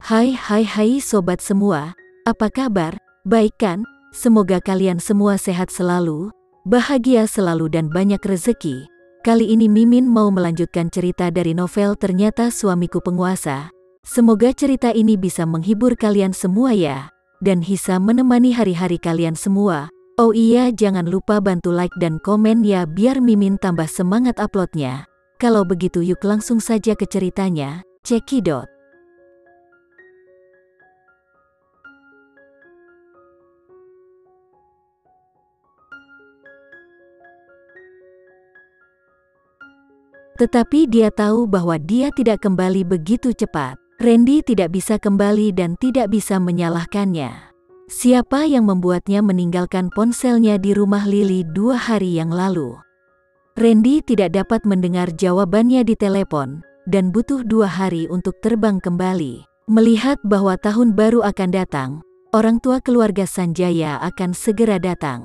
Hai sobat semua, apa kabar? Baik kan? Semoga kalian semua sehat selalu, bahagia selalu dan banyak rezeki. Kali ini Mimin mau melanjutkan cerita dari novel Ternyata Suamiku Penguasa. Semoga cerita ini bisa menghibur kalian semua ya, dan bisa menemani hari-hari kalian semua. Oh iya, jangan lupa bantu like dan komen ya biar Mimin tambah semangat uploadnya. Kalau begitu yuk langsung saja ke ceritanya, cekidot. Tetapi dia tahu bahwa dia tidak kembali begitu cepat. Randy tidak bisa kembali dan tidak bisa menyalahkannya. Siapa yang membuatnya meninggalkan ponselnya di rumah Lily 2 hari yang lalu? Randy tidak dapat mendengar jawabannya di telepon, dan butuh 2 hari untuk terbang kembali. Melihat bahwa tahun baru akan datang, orang tua keluarga Sanjaya akan segera datang.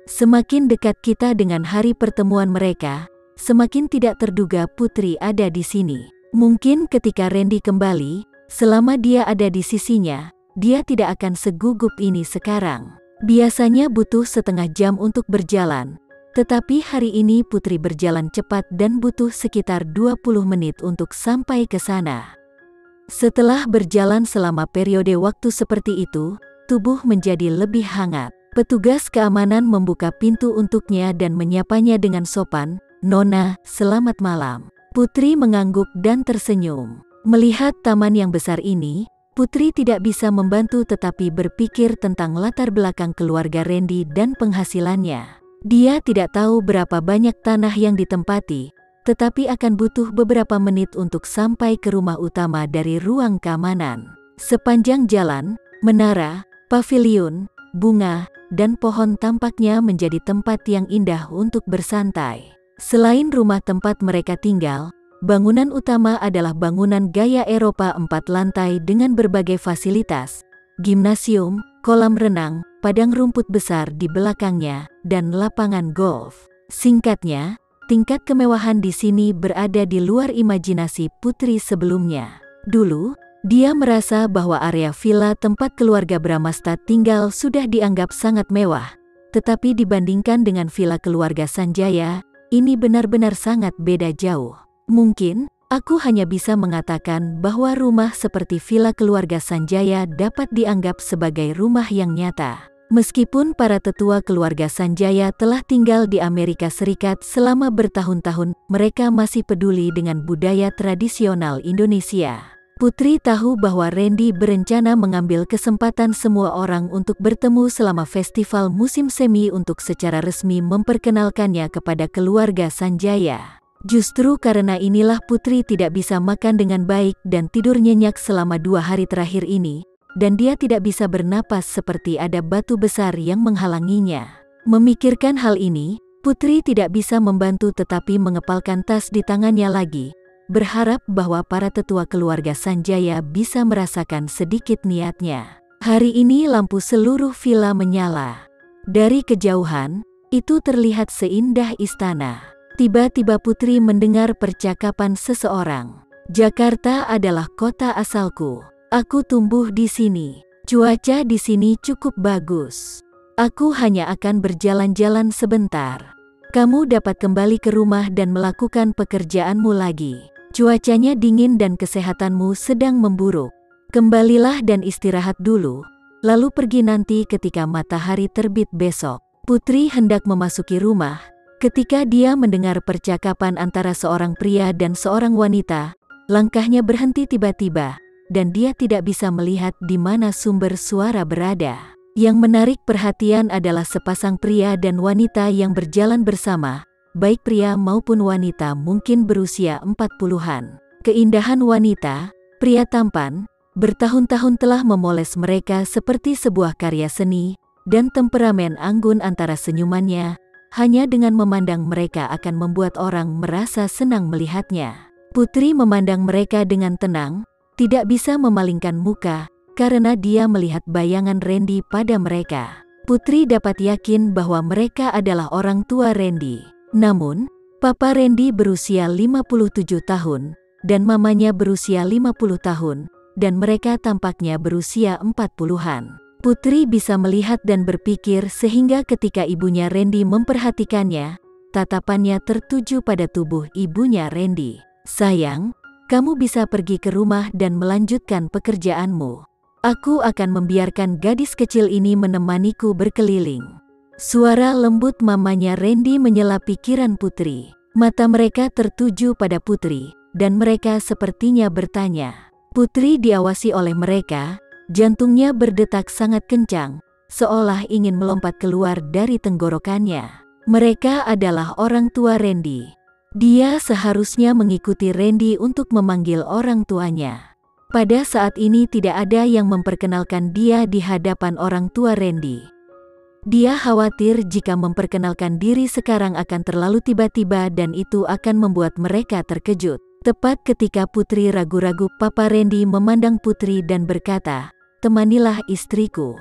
Semakin dekat kita dengan hari pertemuan mereka, semakin tidak terduga Putri ada di sini. Mungkin ketika Randy kembali, selama dia ada di sisinya, dia tidak akan segugup ini sekarang. Biasanya butuh setengah jam untuk berjalan, tetapi hari ini Putri berjalan cepat dan butuh sekitar 20 menit untuk sampai ke sana. Setelah berjalan selama periode waktu seperti itu, tubuh menjadi lebih hangat. Petugas keamanan membuka pintu untuknya dan menyapanya dengan sopan, "Nona, selamat malam." Putri mengangguk dan tersenyum. Melihat taman yang besar ini, Putri tidak bisa membantu tetapi berpikir tentang latar belakang keluarga Randy dan penghasilannya. Dia tidak tahu berapa banyak tanah yang ditempati, tetapi akan butuh beberapa menit untuk sampai ke rumah utama dari ruang keamanan. Sepanjang jalan, menara, paviliun, bunga, dan pohon tampaknya menjadi tempat yang indah untuk bersantai. Selain rumah tempat mereka tinggal, bangunan utama adalah bangunan gaya Eropa 4 lantai dengan berbagai fasilitas, gimnasium, kolam renang, padang rumput besar di belakangnya, dan lapangan golf. Singkatnya, tingkat kemewahan di sini berada di luar imajinasi Putri sebelumnya. Dulu, dia merasa bahwa area villa tempat keluarga Bramastad tinggal sudah dianggap sangat mewah, tetapi dibandingkan dengan villa keluarga Sanjaya, ini benar-benar sangat beda jauh. Mungkin, aku hanya bisa mengatakan bahwa rumah seperti villa keluarga Sanjaya dapat dianggap sebagai rumah yang nyata. Meskipun para tetua keluarga Sanjaya telah tinggal di Amerika Serikat selama bertahun-tahun, mereka masih peduli dengan budaya tradisional Indonesia. Putri tahu bahwa Randy berencana mengambil kesempatan semua orang untuk bertemu selama festival musim semi untuk secara resmi memperkenalkannya kepada keluarga Sanjaya. Justru karena inilah Putri tidak bisa makan dengan baik dan tidur nyenyak selama 2 hari terakhir ini, dan dia tidak bisa bernapas seperti ada batu besar yang menghalanginya. Memikirkan hal ini, Putri tidak bisa membantu tetapi mengepalkan tas di tangannya lagi, berharap bahwa para tetua keluarga Sanjaya bisa merasakan sedikit niatnya. Hari ini lampu seluruh villa menyala. Dari kejauhan, itu terlihat seindah istana. Tiba-tiba Putri mendengar percakapan seseorang. "Jakarta adalah kota asalku. Aku tumbuh di sini. Cuaca di sini cukup bagus. Aku hanya akan berjalan-jalan sebentar. Kamu dapat kembali ke rumah dan melakukan pekerjaanmu lagi. Cuacanya dingin dan kesehatanmu sedang memburuk. Kembalilah dan istirahat dulu, lalu pergi nanti ketika matahari terbit besok." Putri hendak memasuki rumah, ketika dia mendengar percakapan antara seorang pria dan seorang wanita. Langkahnya berhenti tiba-tiba, dan dia tidak bisa melihat di mana sumber suara berada. Yang menarik perhatian adalah sepasang pria dan wanita yang berjalan bersama. Baik pria maupun wanita mungkin berusia 40-an. Keindahan wanita, pria tampan, bertahun-tahun telah memoles mereka seperti sebuah karya seni, dan temperamen anggun antara senyumannya, hanya dengan memandang mereka akan membuat orang merasa senang melihatnya. Putri memandang mereka dengan tenang, tidak bisa memalingkan muka, karena dia melihat bayangan Randy pada mereka. Putri dapat yakin bahwa mereka adalah orang tua Randy. Namun, Papa Randy berusia 57 tahun, dan mamanya berusia 50 tahun, dan mereka tampaknya berusia 40-an. Putri bisa melihat dan berpikir sehingga ketika ibunya Randy memperhatikannya, tatapannya tertuju pada tubuh ibunya Randy. "Sayang, kamu bisa pergi ke rumah dan melanjutkan pekerjaanmu. Aku akan membiarkan gadis kecil ini menemaniku berkeliling." Suara lembut mamanya Randy menyela pikiran Putri. Mata mereka tertuju pada Putri, dan mereka sepertinya bertanya. Putri diawasi oleh mereka, jantungnya berdetak sangat kencang, seolah ingin melompat keluar dari tenggorokannya. Mereka adalah orang tua Randy. Dia seharusnya mengikuti Randy untuk memanggil orang tuanya. Pada saat ini tidak ada yang memperkenalkan dia di hadapan orang tua Randy. Dia khawatir jika memperkenalkan diri sekarang akan terlalu tiba-tiba dan itu akan membuat mereka terkejut. Tepat ketika Putri ragu-ragu, Papa Randy memandang Putri dan berkata, "Temanilah istriku.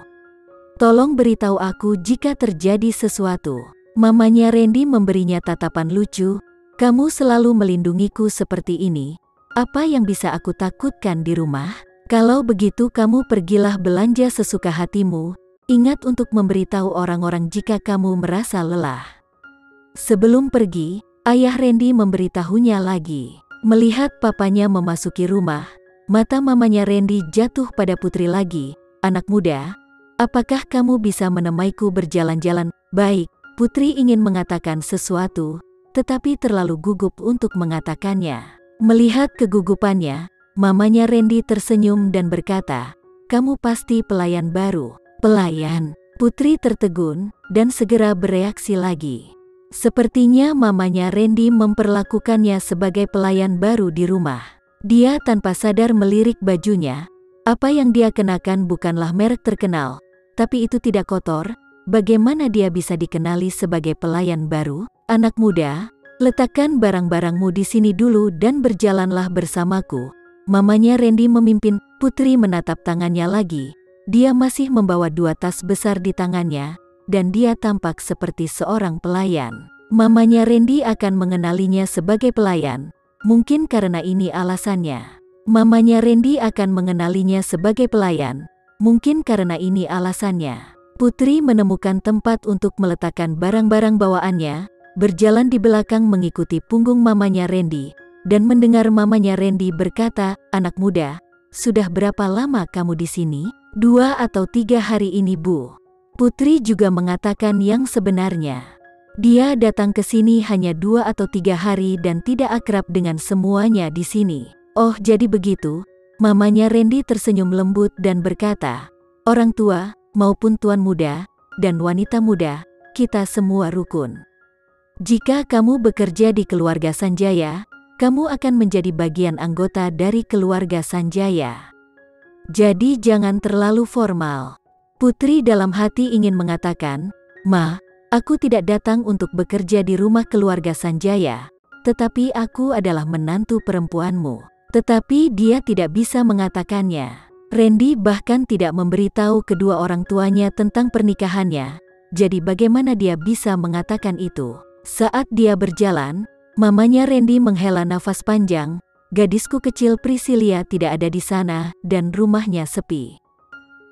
Tolong beritahu aku jika terjadi sesuatu." Mamanya Randy memberinya tatapan lucu. "Kamu selalu melindungiku seperti ini. Apa yang bisa aku takutkan di rumah? Kalau begitu kamu pergilah belanja sesuka hatimu. Ingat untuk memberitahu orang-orang jika kamu merasa lelah." Sebelum pergi, ayah Randy memberitahunya lagi. Melihat papanya memasuki rumah, mata mamanya Randy jatuh pada Putri lagi. "Anak muda, apakah kamu bisa menemaniku berjalan-jalan?" "Baik." Putri ingin mengatakan sesuatu, tetapi terlalu gugup untuk mengatakannya. Melihat kegugupannya, mamanya Randy tersenyum dan berkata, "Kamu pasti pelayan baru." "Pelayan?" Putri tertegun, dan segera bereaksi lagi. Sepertinya mamanya Randy memperlakukannya sebagai pelayan baru di rumah. Dia tanpa sadar melirik bajunya. Apa yang dia kenakan bukanlah merek terkenal, tapi itu tidak kotor. Bagaimana dia bisa dikenali sebagai pelayan baru? "Anak muda, letakkan barang-barangmu di sini dulu dan berjalanlah bersamaku." Mamanya Randy memimpin. Putri menatap tangannya lagi. Dia masih membawa 2 tas besar di tangannya, dan dia tampak seperti seorang pelayan. Mamanya Randy akan mengenalinya sebagai pelayan. Mungkin karena ini alasannya. Mamanya Randy akan mengenalinya sebagai pelayan. Mungkin karena ini alasannya. Putri menemukan tempat untuk meletakkan barang-barang bawaannya, berjalan di belakang mengikuti punggung mamanya Randy, dan mendengar mamanya Randy berkata, "Anak muda, sudah berapa lama kamu di sini?" 2 atau 3 hari ini, Bu." Putri juga mengatakan yang sebenarnya. Dia datang ke sini hanya 2 atau 3 hari dan tidak akrab dengan semuanya di sini. "Oh, jadi begitu?" Mamanya Randy tersenyum lembut dan berkata, "Orang tua, maupun tuan muda, dan wanita muda, kita semua rukun. Jika kamu bekerja di keluarga Sanjaya, kamu akan menjadi bagian anggota dari keluarga Sanjaya. Jadi jangan terlalu formal." Putri dalam hati ingin mengatakan, "Ma, aku tidak datang untuk bekerja di rumah keluarga Sanjaya, tetapi aku adalah menantu perempuanmu." Tetapi dia tidak bisa mengatakannya. Randy bahkan tidak memberitahu kedua orang tuanya tentang pernikahannya, jadi bagaimana dia bisa mengatakan itu? Saat dia berjalan, mamanya Randy menghela nafas panjang. Gadisku kecil Priscilia tidak ada di sana dan rumahnya sepi.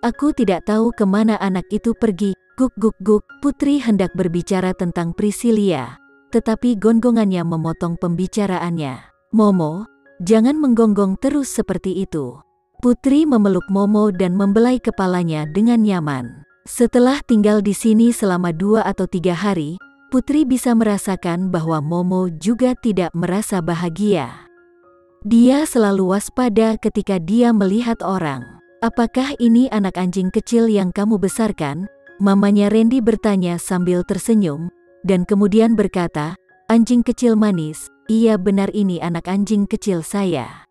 "Aku tidak tahu kemana anak itu pergi." Guk-guk-guk. Putri hendak berbicara tentang Priscilia, tetapi gonggongannya memotong pembicaraannya. "Momo, jangan menggonggong terus seperti itu." Putri memeluk Momo dan membelai kepalanya dengan nyaman. Setelah tinggal di sini selama 2 atau 3 hari, Putri bisa merasakan bahwa Momo juga tidak merasa bahagia. Dia selalu waspada ketika dia melihat orang. "Apakah ini anak anjing kecil yang kamu besarkan?" Mamanya Randy bertanya sambil tersenyum, dan kemudian berkata, "Anjing kecil manis, iya benar ini anak anjing kecil saya."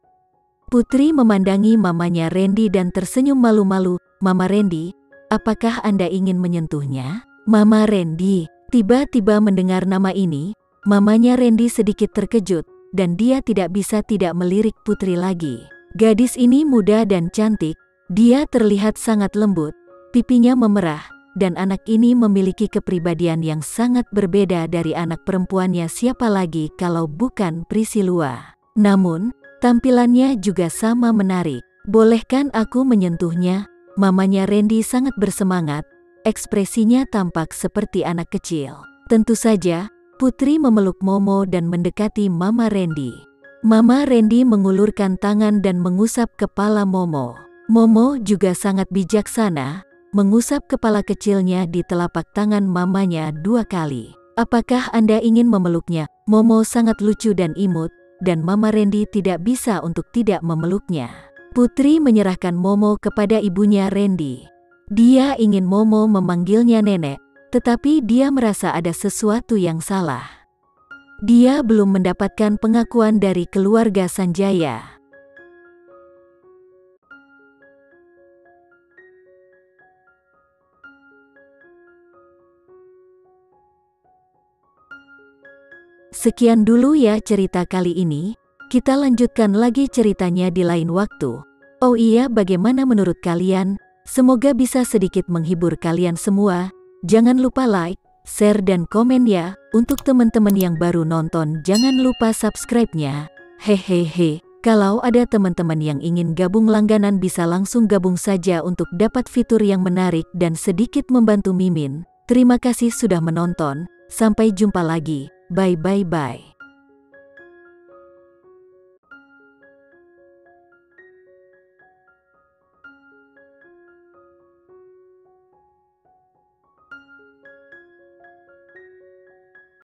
Putri memandangi mamanya Randy dan tersenyum malu-malu. "Mama Randy, apakah Anda ingin menyentuhnya?" Mama Randy. Tiba-tiba mendengar nama ini, mamanya Randy sedikit terkejut, dan dia tidak bisa tidak melirik Putri lagi. Gadis ini muda dan cantik, dia terlihat sangat lembut, pipinya memerah, dan anak ini memiliki kepribadian yang sangat berbeda dari anak perempuannya siapa lagi kalau bukan Priscilla. Namun, tampilannya juga sama menarik. Bolehkan aku menyentuhnya? Mamanya Randy sangat bersemangat, ekspresinya tampak seperti anak kecil. Tentu saja, Putri memeluk Momo dan mendekati Mama Randy. Mama Randy mengulurkan tangan dan mengusap kepala Momo. Momo juga sangat bijaksana, mengusap kepala kecilnya di telapak tangan mamanya 2 kali. Apakah Anda ingin memeluknya? Momo sangat lucu dan imut, dan Mama Randy tidak bisa untuk tidak memeluknya. Putri menyerahkan Momo kepada ibunya Randy. Dia ingin Momo memanggilnya nenek, tetapi dia merasa ada sesuatu yang salah. Dia belum mendapatkan pengakuan dari keluarga Sanjaya. Sekian dulu ya cerita kali ini. Kita lanjutkan lagi ceritanya di lain waktu. Oh iya, bagaimana menurut kalian? Semoga bisa sedikit menghibur kalian semua. Jangan lupa like, share dan komen ya. Untuk teman-teman yang baru nonton, jangan lupa subscribe-nya. Hehehe. Kalau ada teman-teman yang ingin gabung langganan bisa langsung gabung saja untuk dapat fitur yang menarik dan sedikit membantu Mimin. Terima kasih sudah menonton. Sampai jumpa lagi. Bye bye bye.